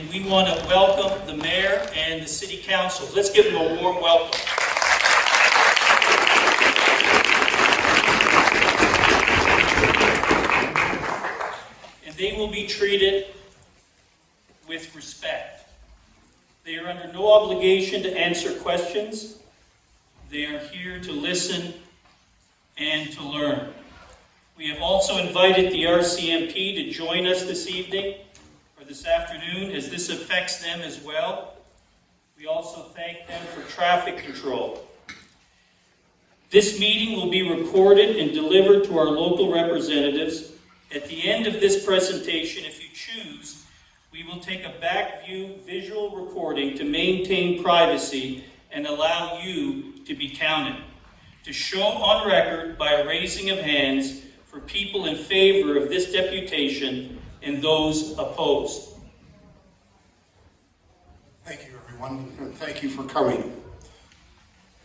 and we want to welcome the Mayor and the City Council. Let's give them a warm welcome. And they will be treated with respect. They are under no obligation to answer questions. They are here to listen and to learn. We have also invited the RCMP to join us this evening or this afternoon, as this affects them as well. We also thank them for traffic control. This meeting will be recorded and delivered to our local representatives. At the end of this presentation, if you choose, we will take a back view visual recording to maintain privacy and allow you to be counted. To show on record by a raising of hands for people in favor of this deputation and those opposed. Thank you, everyone, and thank you for coming.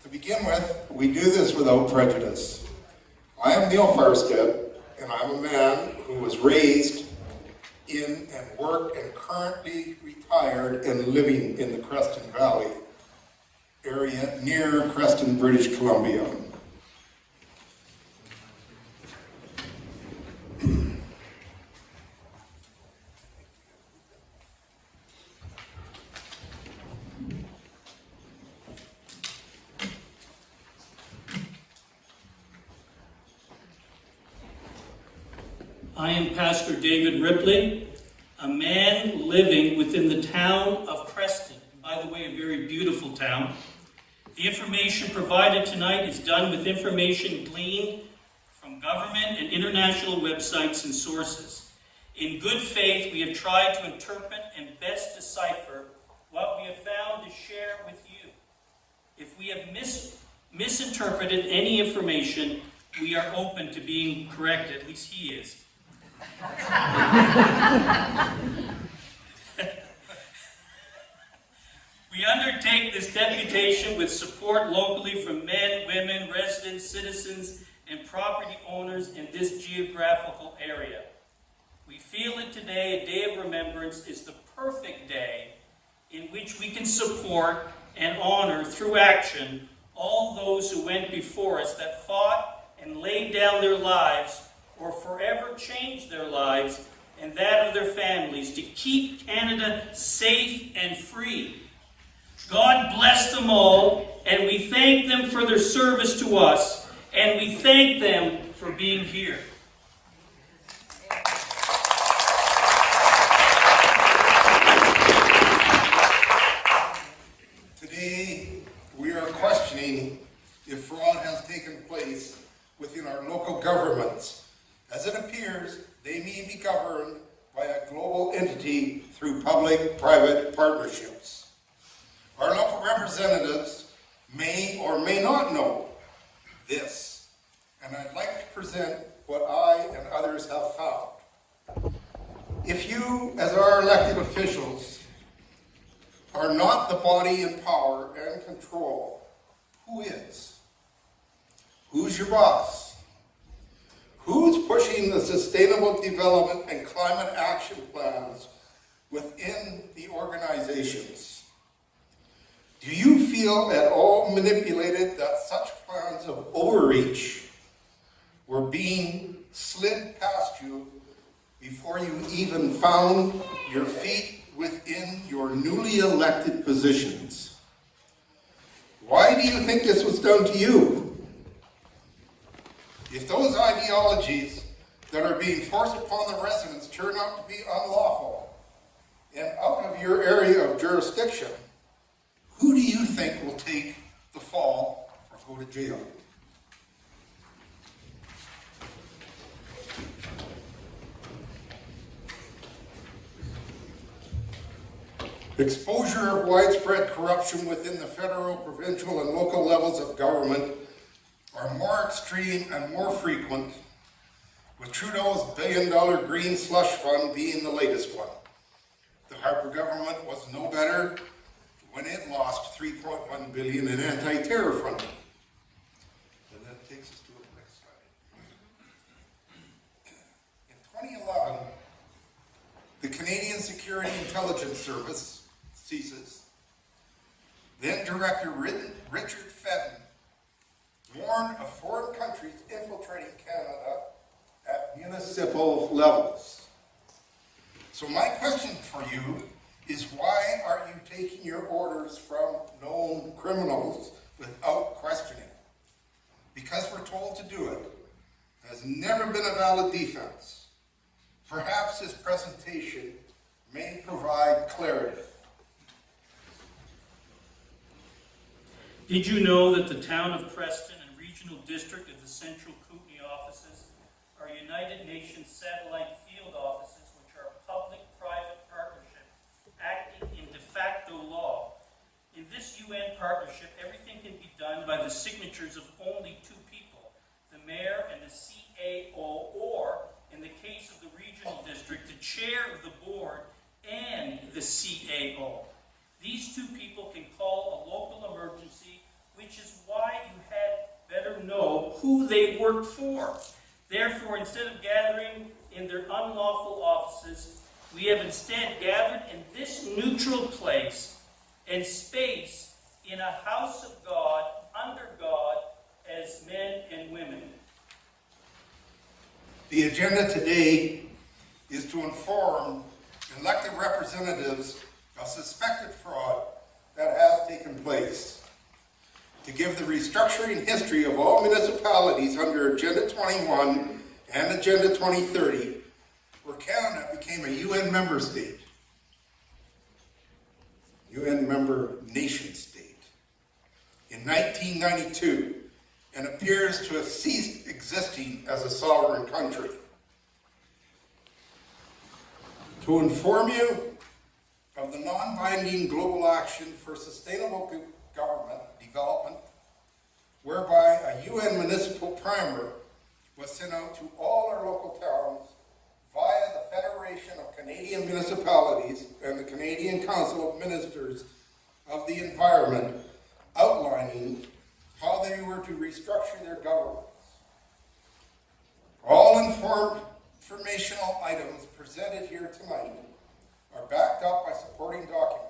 To begin with, we do this without prejudice. I am Neil Farstead, and I'm a man who was raised in and worked and currently retired and living in the Creston Valley area near Creston, British Columbia. I am Pastor David Ripley, a man living within the town of Creston. By the way, a very beautiful town. The information provided tonight is done with information gleaned from government and international websites and sources. In good faith, we have tried to interpret and best decipher what we have found to share with you. If we have misinterpreted any information, we are open to being corrected. At least he is. We undertake this deputation with support locally from men, women, residents, citizens, and property owners in this geographical area. We feel that today, a day of remembrance, is the perfect day in which we can support and honor through action all those who went before us that fought and laid down their lives or forever changed their lives and that of their families to keep Canada safe and free. God bless them all, and we thank them for their service to us, and we thank them for being here. Today, we are questioning if fraud has taken place within our local governments. As it appears, they may be governed by a global entity through public-private partnerships. Our local representatives may or may not know this, and I'd like to present what I and others have found. If you, as our elected officials, are not the body in power and control, who is? Who's your boss? Who's pushing the sustainable development and climate action plans within the organizations? Do you feel at all manipulated that such plans of overreach were being slid past you before you even found your feet within your newly elected positions? Why do you think this was done to you? If those ideologies that are being forced upon the residents turn out to be unlawful and out of your area of jurisdiction, who do you think will take the fall or go to jail? Exposure of widespread corruption within the federal, provincial, and local levels of government are more extreme and more frequent, with Trudeau's billion-dollar green slush fund being the latest one. The Harper government was no better when it lost $3.1 billion in anti-terror funding. And that takes us to the next slide. In 2011, the Canadian Security Security Intelligence Service, CSIS, then Director Richard Fenton, warned of foreign countries infiltrating Canada at municipal levels. So my question for you is, why are you taking your orders from known criminals without questioning? Because we're told to do it has never been a valid defense. Perhaps this presentation may provide clarity. Did you know that the town of Creston and regional district of the central Kootenay offices are United Nations satellite field offices, which are a public-private partnership acting in de facto law? In this UN partnership, everything can be done by the signatures of only two people, the mayor and the CAO, or, in the case of the regional district, the chair of the board and the CAO. These two people can call a local emergency, which is why you had better know who they work for. Therefore, instead of gathering in their unlawful offices, we have instead gathered in this neutral place and space in a house of God, under God, as men and women. The agenda today is to inform elected representatives of suspected fraud that has taken place, to give the restructuring history of all municipalities under Agenda 21 and Agenda 2030, where Canada became a UN member state, UN member nation state, in 1992, and appears to have ceased existing as a sovereign country. To inform you of the non-binding global action for sustainable government development, whereby a UN municipal primer was sent out to all our local towns via the Federation of Canadian Municipalities and the Canadian Council of Ministers of the Environment, outlining how they were to restructure their governments. All informational items presented here tonight are backed up by supporting documents.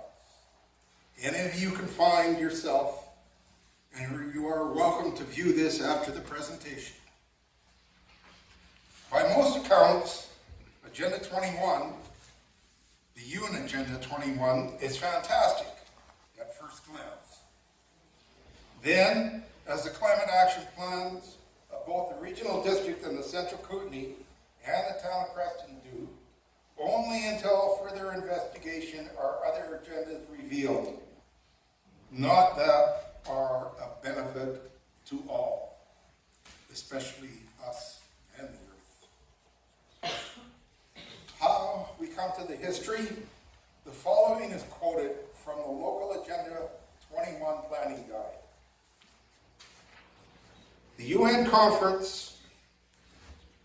Any of you can find yourself, and you are welcome to view this after the presentation. By most accounts, Agenda 21, the UN Agenda 21, is fantastic at first glance. Then, as the climate action plans of both the regional district and the central Kootenay and the town of Creston do, only until further investigation are other agendas revealed, not that are of benefit to all, especially us and the earth. How we come to the history? The following is quoted from the local Agenda 21 planning guide. The UN Conference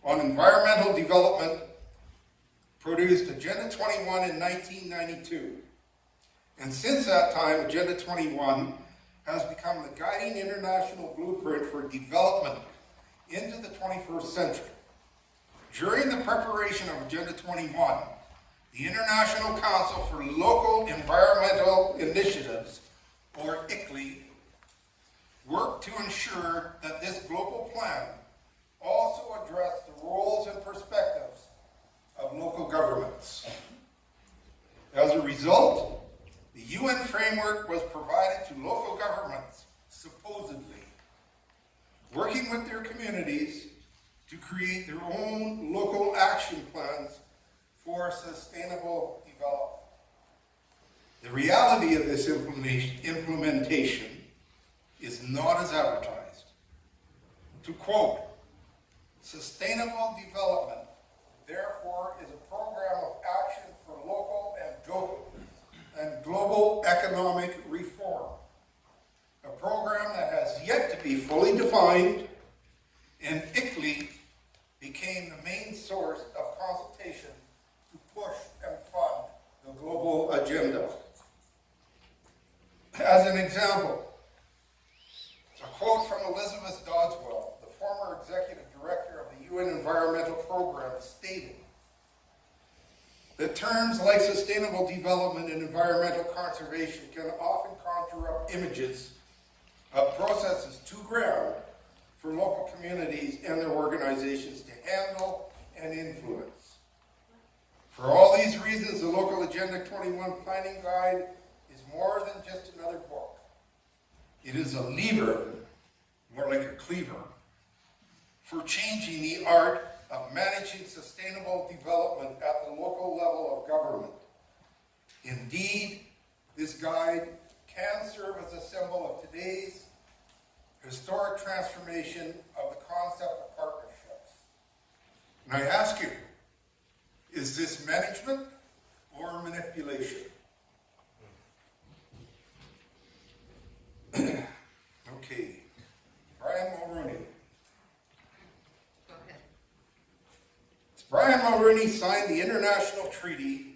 on Environmental Development produced Agenda 21 in 1992. And since that time, Agenda 21 has become the guiding international blueprint for development into the 21st century. During the preparation of Agenda 21, the International Council for Local Environmental Initiatives, or ICLEI, worked to ensure that this global plan also addressed the roles and perspectives of local governments. As a result, the UN framework was provided to local governments, supposedly, working with their communities to create their own local action plans for sustainable development. The reality of this implementation is not as advertised. To quote, sustainable development, therefore, is a program of action for local and global economic reform. A program that has yet to be fully defined, and ICLEI became the main source of consultation to push and fund the global agenda. As an example, a quote from Elizabeth Dodswell, the former executive director of the UN Environmental Program, stated, The terms like sustainable development and environmental conservation can often conjure up images of processes too grand for local communities and their organizations to handle and influence. For all these reasons, the Local Agenda 21 Planning Guide is more than just another book. It is a lever, more like a cleaver, for changing the art of managing sustainable development at the local level of government. Indeed, this guide can serve as a symbol of today's historic transformation of the concept of partnerships. And I ask you, is this management or manipulation? Okay, Brian Mulroney. Go ahead. Brian Mulroney signed the international treaty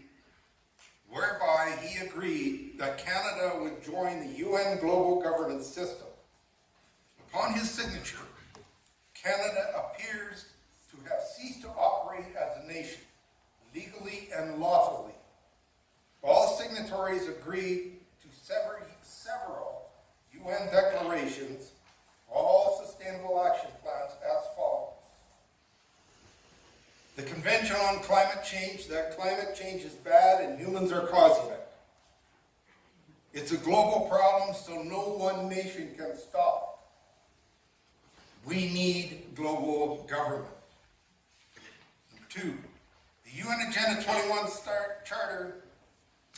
whereby he agreed that Canada would join the UN global governance system. Upon his signature, Canada appears to have ceased to operate as a nation, legally and lawfully. All signatories agreed to several UN declarations, all sustainable action plans as follows. The Convention on Climate Change, that climate change is bad and humans are causing it. It's a global problem, so no one nation can stop it. We need global government. Number 2, the UN Agenda 21 Charter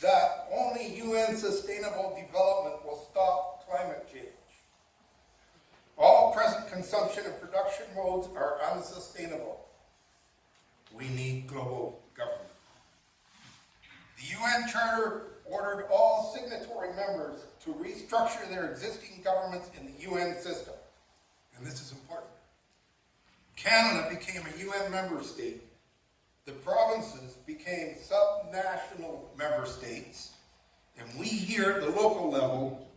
that only UN sustainable development will stop climate change. All present consumption and production modes are unsustainable. We need global government. The UN Charter ordered all signatory members to restructure their existing governments in the UN system. And this is important. Canada became a UN member state. The provinces became subnational member states. And we here at the local level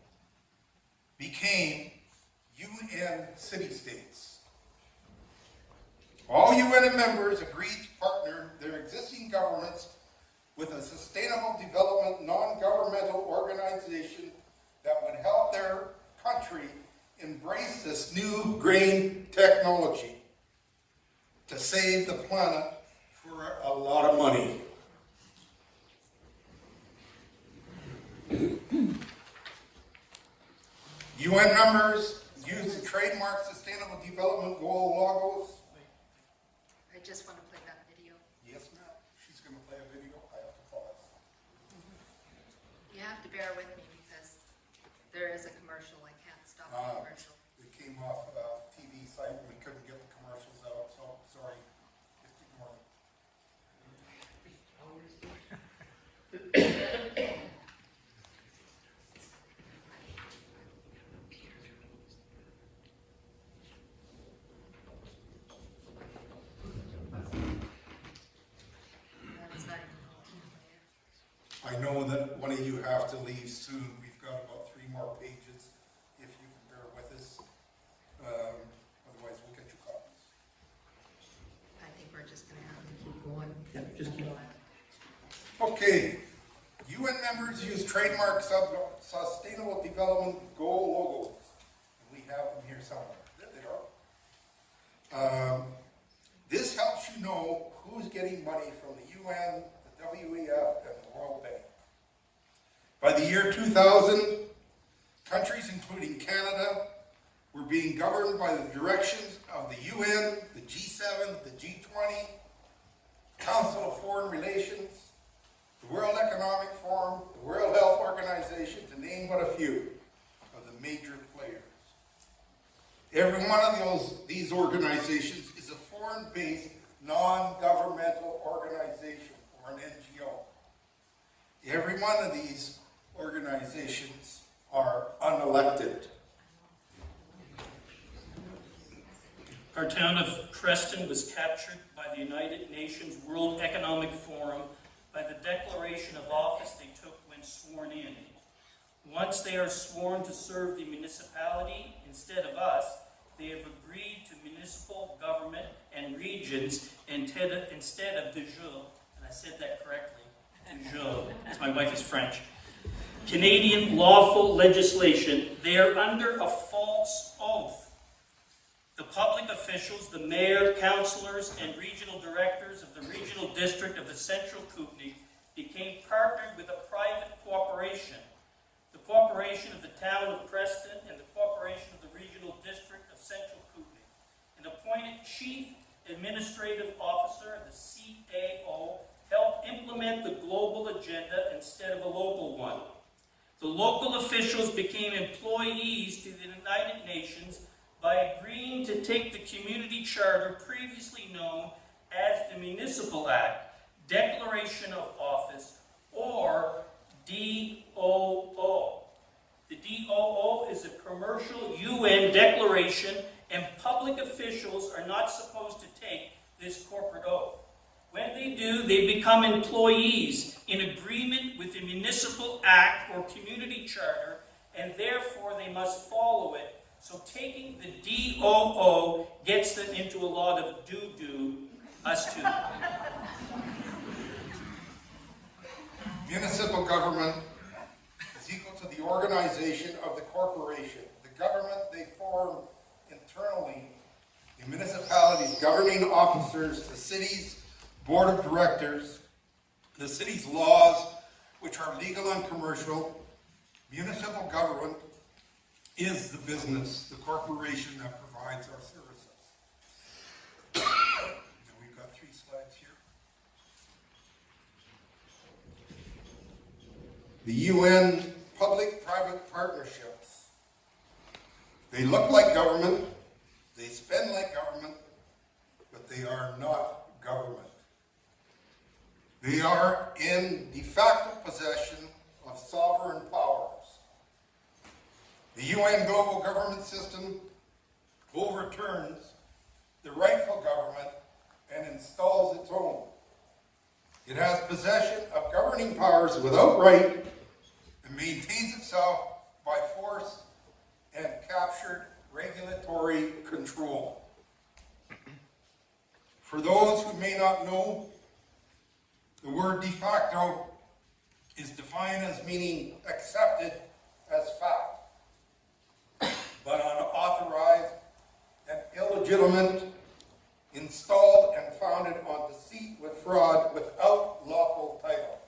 became UN city-states. All UN members agreed to partner their existing governments with a sustainable development non-governmental organization that would help their country embrace this new green technology to save the planet for a lot of money. UN members use the trademark Sustainable Development Goal logos. I just want to play that video. Yes, ma'am. She's going to play a video. I have to pause. You have to bear with me because there is a commercial. I can't stop the commercial. It came off a TV site and we couldn't get the commercials out, so sorry. Just ignore it. That's not even all the way. I know that one of you have to leave soon. We've got about 3 more pages, if you can bear with us. Otherwise, we'll get you copies. I think we're just going to have to keep going. Yeah, just keep going. Okay. UN members use trademark Sustainable Development Goal logos. And we have them here somewhere. There they are. This helps you know who's getting money from the UN, the WEF, and the World Bank. By the year 2000, countries including Canada were being governed by the directions of the UN, the G7, the G20, Council of Foreign Relations, the World Economic Forum, the World Health Organization, to name but a few of the major players. Every one of these organizations is a foreign-based, non-governmental organization, or an NGO. Every one of these organizations are unelected. Our town of Creston was captured by the United Nations World Economic Forum by the declaration of office they took when sworn in. Once they are sworn to serve the municipality instead of us, they have agreed to municipal government and regions instead of de jure, and I said that correctly, toujours, as my wife is French, Canadian lawful legislation, they are under a false oath. The public officials, the mayor, councillors, and regional directors of the regional district of the Central Kootenay became partnered with a private corporation, the Corporation of the Town of Creston and the Corporation of the Regional District of Central Kootenay, an appointed Chief Administrative Officer, the CAO, helped implement the global agenda instead of a local one. The local officials became employees to the United Nations by agreeing to take the community charter previously known as the Municipal Act, Declaration of Office, or DOO. The DOO is a commercial UN declaration, and public officials are not supposed to take this corporate oath. When they do, they become employees in agreement with the Municipal Act or Community Charter, and therefore they must follow it. So taking the DOO gets them into a lot of doo-doo, us too. Municipal government is equal to the organization of the corporation. The government they form internally, the municipalities' governing officers, the city's board of directors, the city's laws, which are legal and commercial. Municipal government is the business, the corporation that provides our services. Now we've got 3 slides here. The UN public-private partnerships. They look like government, they spend like government, but they are not government. They are in de facto possession of sovereign powers. The UN global government system overturns the rightful government and installs its own. It has possession of governing powers without right and maintains itself by force and captured regulatory control. For those who may not know, the word de facto is defined as meaning accepted as fact, but unauthorized and illegitimate, installed and founded on deceit with fraud without lawful title.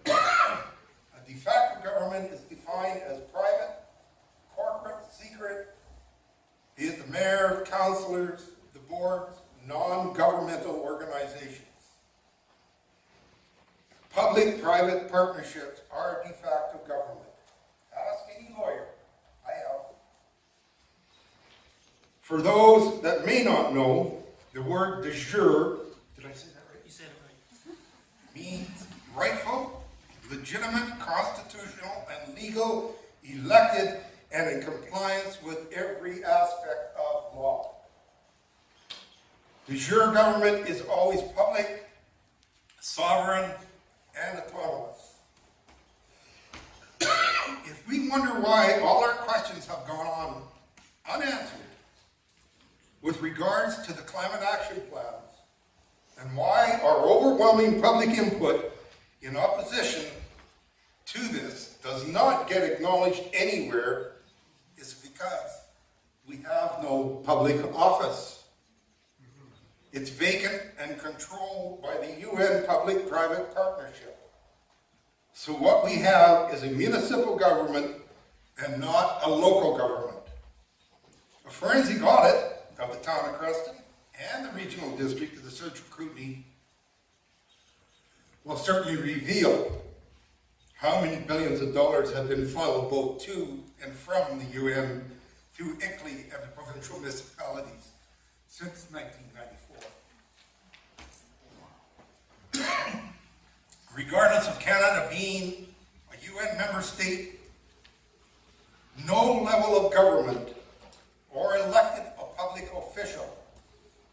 A de facto government is defined as private, corporate, secret, be it the mayor, councillors, the boards, non-governmental organizations. Public-private partnerships are de facto government. Ask any lawyer. I have. For those that may not know, the word de jure, did I say that right? You said it right. Means rightful, legitimate, constitutional, and legal, elected, and in compliance with every aspect of law. De jure government is always public, sovereign, and autonomous. If we wonder why all our questions have gone on unanswered with regards to the climate action plans, and why our overwhelming public input in opposition to this does not get acknowledged anywhere, is because we have no public office. It's vacant and controlled by the UN public-private partnership. So what we have is a municipal government and not a local government. A forensic audit of the town of Creston and the regional district of the Central Kootenay will certainly reveal how many billions of dollars have been funneled both to and from the UN through ICLEI and the provincial municipalities since 1994. Regardless of Canada being a UN member state, no level of government or elected a public official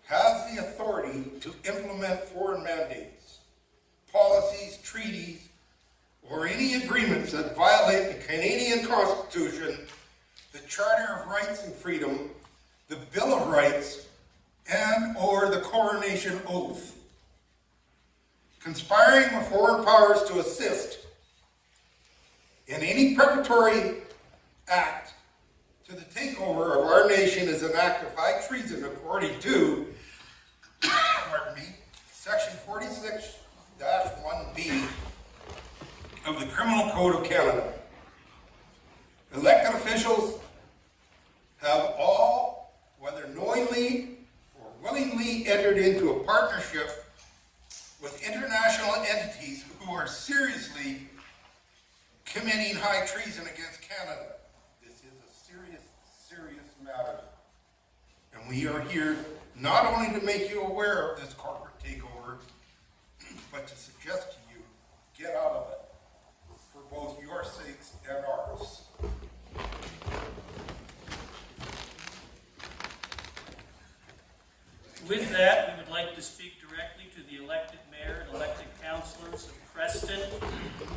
has the authority to implement foreign mandates, policies, treaties, or any agreements that violate the Canadian Constitution, the Charter of Rights and Freedom, the Bill of Rights, and or the Coronation Oath. conspiring with foreign powers to assist in any preparatory act to the takeover of our nation is an act of high treason according to, pardon me, Section 46-1B of the Criminal Code of Canada. Elected officials have all, whether knowingly or willingly, entered into a partnership with international entities who are seriously committing high treason against Canada. This is a serious, serious matter. And we are here not only to make you aware of this corporate takeover, but to suggest to you, get out of it, for both your sakes and ours. With that, we would like to speak directly to the elected mayor and elected councillors of Creston,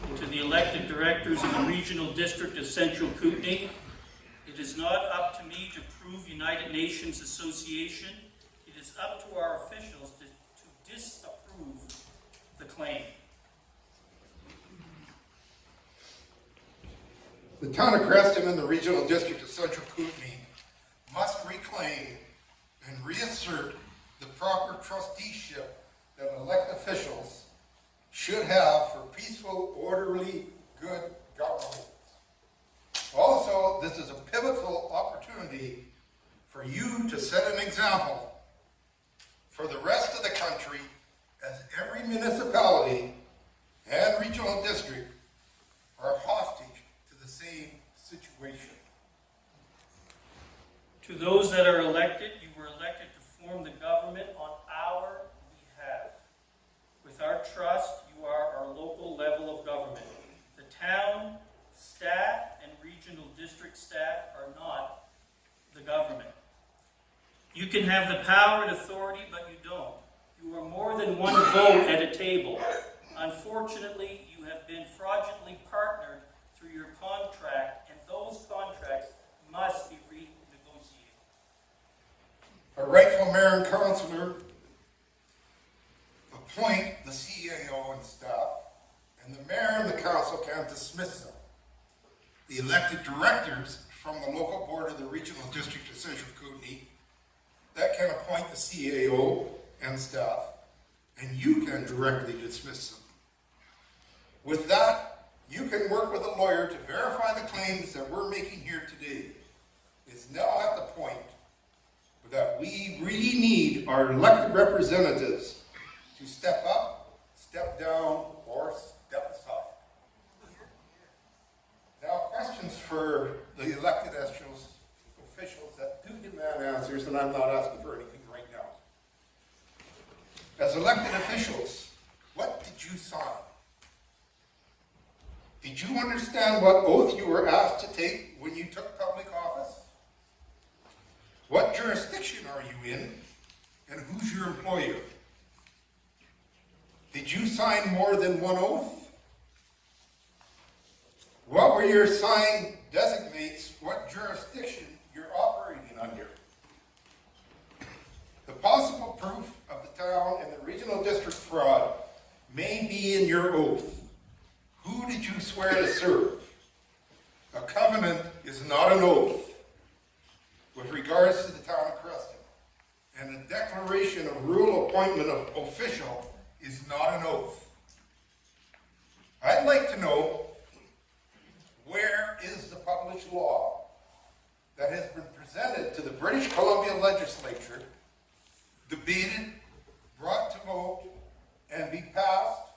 and to the elected directors of the regional district of Central Kootenay. It is not up to me to prove United Nations Association. It is up to our officials to disapprove the claim. The town of Creston and the regional district of Central Kootenay must reclaim and reassert the proper trusteeship that elected officials should have for peaceful, orderly, good governance. Also, this is a pivotal opportunity for you to set an example for the rest of the country, as every municipality and regional district are hostage to the same situation. To those that are elected, you were elected to form the government on our behalf. With our trust, you are our local level of government. The town, staff, and regional district staff are not the government. You can have the power and authority, but you don't. You are more than one vote at a table. Unfortunately, you have been fraudulently partnered through your contract, and those contracts must be renegotiated. A rightful mayor and councillor appoint the CAO and staff, and the mayor and the council can dismiss them. The elected directors from the local board of the regional district of Central Kootenay that can appoint the CAO and staff, and you can directly dismiss them. With that, you can work with a lawyer to verify the claims that we're making here today. It's now at the point that we really need our elected representatives to step up, step down, or step aside. Now, questions for the elected officials that do demand answers, and I'm not asking for anything right now. As elected officials, what did you sign? Did you understand what oath you were asked to take when you took public office? What jurisdiction are you in, and who's your employer? Did you sign more than one oath? What were your sign designates what jurisdiction you're operating under? The possible proof of the town and the regional district fraud may be in your oath. Who did you swear to serve? A covenant is not an oath with regards to the town of Creston, and a declaration of rule appointment of official is not an oath. I'd like to know, where is the published law that has been presented to the British Columbia legislature, debated, brought to vote, and be passed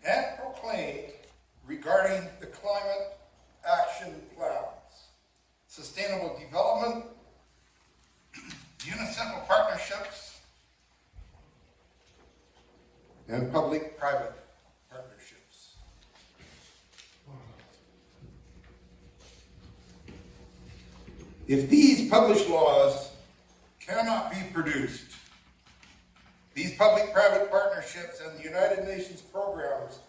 and proclaimed regarding the climate action plans, sustainable development, municipal partnerships, and public-private partnerships? If these published laws cannot be produced, these public-private partnerships and the United Nations programs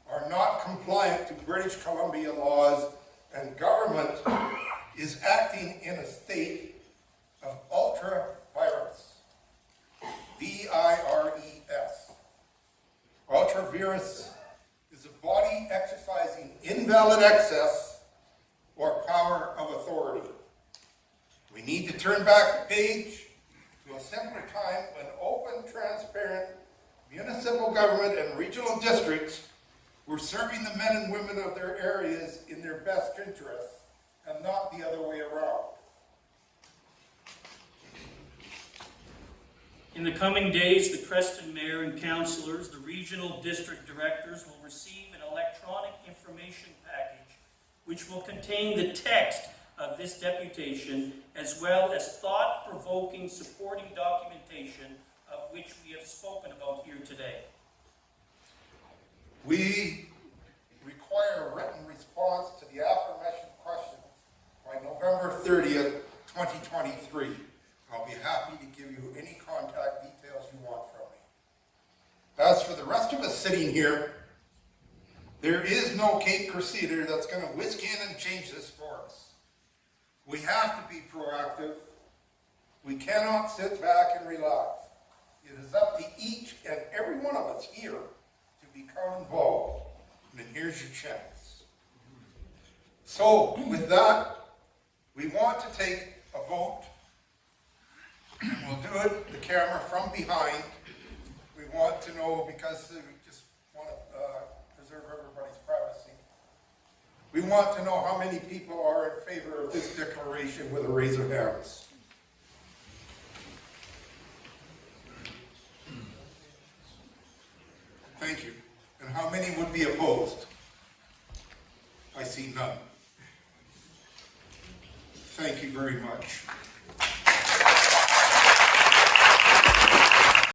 are not compliant to British Columbia laws, and government is acting in a state of ultra-virus, V-I-R-E-S. ultra vires is a body exercising invalid excess or power of authority. We need to turn back the page to a simpler time when open, transparent municipal government and regional districts were serving the men and women of their areas in their best interests and not the other way around. In the coming days, the Creston Mayor and councillors, the regional district directors will receive an electronic information package which will contain the text of this deputation as well as thought-provoking supporting documentation of which we have spoken about here today. We require a written response to the aforementioned questions by November 30th, 2023. I'll be happy to give you any contact details you want from me. As for the rest of us sitting here, there is no Kate Crusader that's going to whisk in and change this for us. We have to be proactive. We cannot sit back and relax. It is up to each and every one of us here to become involved. And here's your chance. So, with that, we want to take a vote. And we'll do it, the camera from behind. We want to know, because we just want to preserve everybody's privacy. We want to know how many people are in favor of this declaration with a raise of hands. Thank you. And how many would be opposed? I see none. Thank you very much.